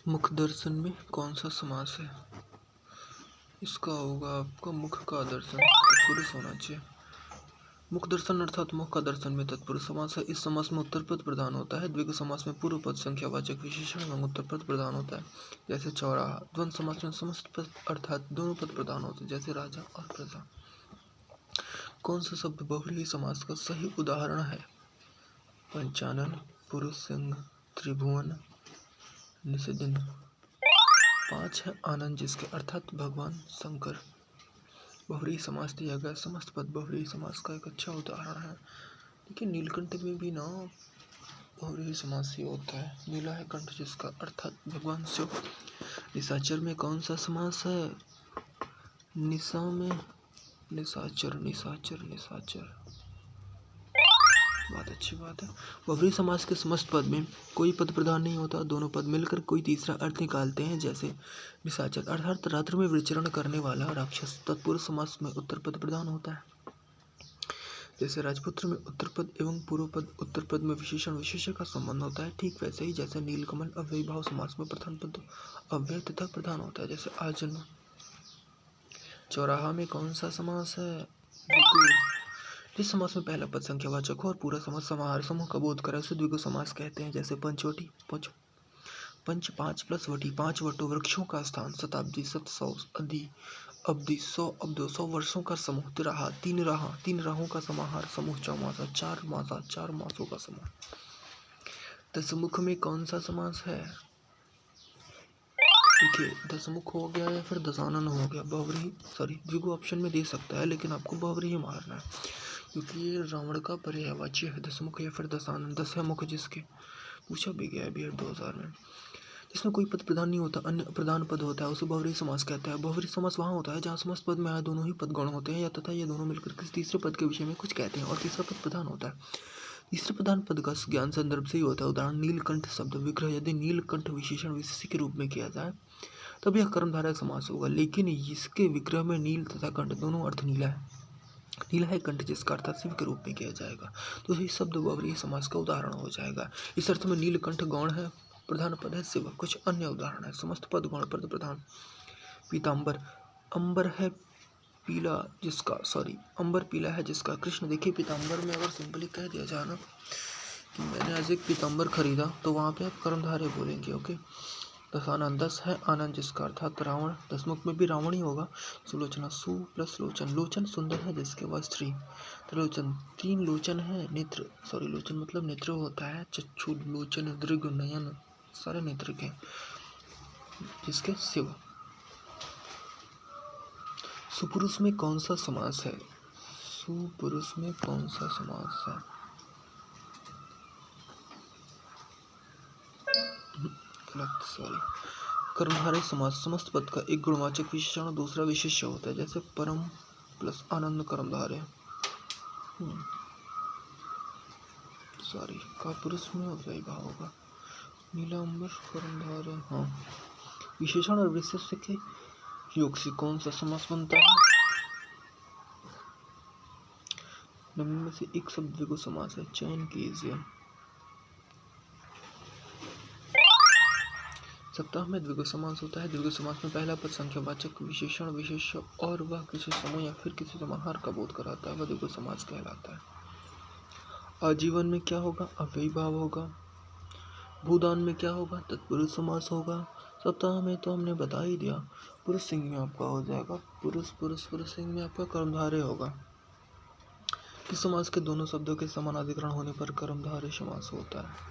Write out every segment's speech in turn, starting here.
मुख दर्शन में कौन सा समास है? इसका होगा आपका मुख का दर्शन, तत्पुरुष होना चाहिए। मुख दर्शन अर्थात मुख का दर्शन में तत्पुरुष समास है। इस समास में उत्तर पद प्रधान होता है। द्विगु समास में पूर्व पद संख्यावाचक विशेषण एवं उत्तर पद प्रधान होता है, जैसे चौराहा। द्वंद्व समास में समस्त पद अर्थात दोनों पद प्रधान होते हैं, जैसे राजा और प्रजा। कौन सा शब्द बहुव्रीहि समास का सही उदाहरण है? पंचानन, पुरुष सिंह, त्रिभुवन, निषदिन। 5 है आनंद, जिसके अर्थात भगवान शंकर। बहुव्रीहि समास दिया गया समस्त पद बहुव्रीहि समास का एक अच्छा उदाहरण है। देखिए नीलकंठ में भी ना बहुव्रीहि समास ही होता है। नीला है कंठ, जिसका अर्थात भगवान शिव। निशाचर में कौन सा समास है? निशा में निशाचर, निशाचर, निशाचर। बहुत अच्छी बात है। बहुव्रीहि समास के समस्त पद में कोई पद प्रधान नहीं होता, दोनों पद मिलकर कोई तीसरा अर्थ निकालते हैं, जैसे निशाचर अर्थात रात्र में विचरण करने वाला राक्षस। तत्पुरुष समास में उत्तर पद प्रधान होता है, जैसे राजपुत्र में उत्तर पद एवं पूर्व पद उत्तर पद में विशेषण विशेष्य का संबंध होता है। ठीक वैसे ही जैसे नीलकमल अव्ययी भाव समास में प्रथम पद अव्यय तथा प्रधान होता है, जैसे आजन्म। चौराहा में कौन सा समास है? द्विगु। जिस समास में पहला पद संख्यावाचक हो और पूरा समास समाहार समूह का बोध करे उसे द्विगु समास कहते हैं, जैसे पंचवटी। पंच 5 प्लस वटी 5 वटों वृक्षों का स्थान, शताब्दी 700 अधि अब्दी 100 अब्दों 100 वर्षों का समूह, तिराहा 3 राहों का समाहार समूह, चौमासा 4 मासा 4 मासों का समूह। दशमुख में कौन सा समास है? देखिए दशमुख हो गया या फिर दशानन हो गया। द्विगु ऑप्शन में दे सकता है, लेकिन आपको बहुव्रीहि मारना है, क्योंकि ये रावण का पर्यायवाची है। दशमुख या फिर दशानन। 10 है मुख, जिसके पूछा भी गया है BED 2000 में। जिसमें कोई पद प्रधान नहीं होता, अन्य प्रधान पद होता है, उसे बहुव्रीहि समास कहता है। बहुव्रीहि समास वहाँ होता है जहाँ समस्त पद में आए दोनों ही पद गौण होते हैं, या तथा ये दोनों मिलकर किसी तीसरे पद के विषय में कुछ कहते हैं और तीसरा पद प्रधान होता है। तीसरे प्रधान पद का ज्ञान संदर्भ से ही होता है। उदाहरण नीलकंठ शब्द विग्रह यदि नीलकंठ विशेषण विशेष्य के रूप में किया जाए तब यह कर्मधारय समास होगा, लेकिन इसके विग्रह में नील तथा कंठ दोनों अर्थ नीला है। नीला है कंठ, जिसका अर्थ शिव के रूप में किया जाएगा, तो यही शब्द बहुव्रीहि समास का उदाहरण हो जाएगा। इस अर्थ में नीलकंठ गौण है, प्रधान पद है शिव। कुछ अन्य उदाहरण है। समस्त पद गौण पद प्रधान। पीताम्बर, अंबर है पीला, अंबर पीला है जिसका कृष्ण। देखिए पीताम्बर में अगर सिंपली कह दिया जाए ना कि मैंने आज एक पीताम्बर खरीदा, तो वहाँ पे आप कर्मधारय बोलेंगे। ओके। दशानन 10 है आनंद, जिसका अर्थात रावण। दशमुख में भी रावण ही होगा। सुलोचना सु प्लस लोचन, लोचन सुंदर है जिसके बाद स्त्री। त्रिलोचन 3 लोचन है, नेत्र लोचन मतलब नेत्र होता है। चक्षु लोचन दृग नयन सारे नेत्र के, जिसके शिव। सुपुरुष में कौन सा समास है? सुपुरुष में कौन सा समास है? कर्मधारय समास समस्त पद का एक गुणवाचक विशेषण और दूसरा विशेष्य होता है, जैसे परम प्लस आनंद कर्मधारय। कापुरुष में अव्ययी भाव होगा। नीलांबर कर्मधारय। हाँ, विशेषण और विशेष्य के योग से कौन सा समास बनता है? निम्न में से एक शब्द द्विगु समास है, चयन कीजिए। सप्ताह में द्विगु समास होता है। द्विगु समास में पहला पद संख्यावाचक विशेषण विशेष्य और वह किसी समूह या फिर किसी समाहार का बोध कराता है, वह द्विगु समास कहलाता है। आजीवन में क्या होगा? अव्ययी भाव होगा। भूदान में क्या होगा? तत्पुरुष समास होगा। सप्ताह में तो हमने बता ही दिया। पुरुष सिंह में आपका हो जाएगा पुरुष सिंह में आपका कर्मधारय होगा। किस समास के दोनों शब्दों के समान अधिकरण होने पर कर्मधारय समास होता है?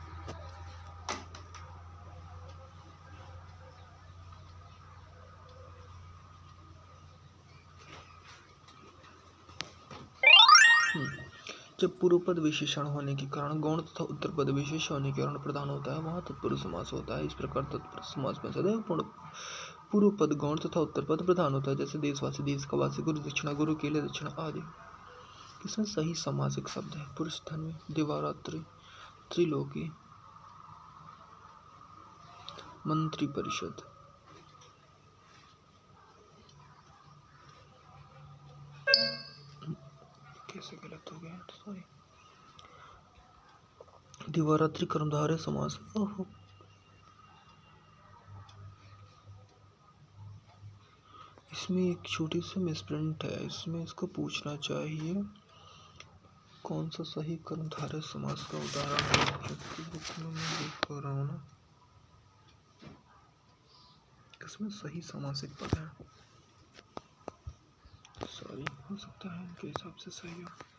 जब पूर्व पद विशेषण होने के कारण गौण तथा उत्तर पद विशेष होने के कारण प्रधान होता है, वहाँ तत्पुरुष समास होता है। इस प्रकार तत्पुरुष समास में सदैव पूर्व पद गौण तथा उत्तर पद प्रधान होता है, जैसे देशवासी, देश का वासी, गुरु दक्षिणा, गुरु केले दक्षिणा आदि। इसमें सही सामासिक शब्द है पुरुष धन में दिवारात्रि, त्रिलोकी, मंत्री परिषद। कैसे गलत हो गया? सॉरी। दिवारात्रि कर्मधारय समास। ओहो, इसमें एक छोटी सी मिसप्रिंट है, इसमें इसको पूछना चाहिए कौन सा सही कर्मधारय समास का उदाहरण है, जबकि बुक में मैं देख पा रहा हूँ ना इसमें सही समासिक पद है। सॉरी, हो सकता है इनके हिसाब से सही हो।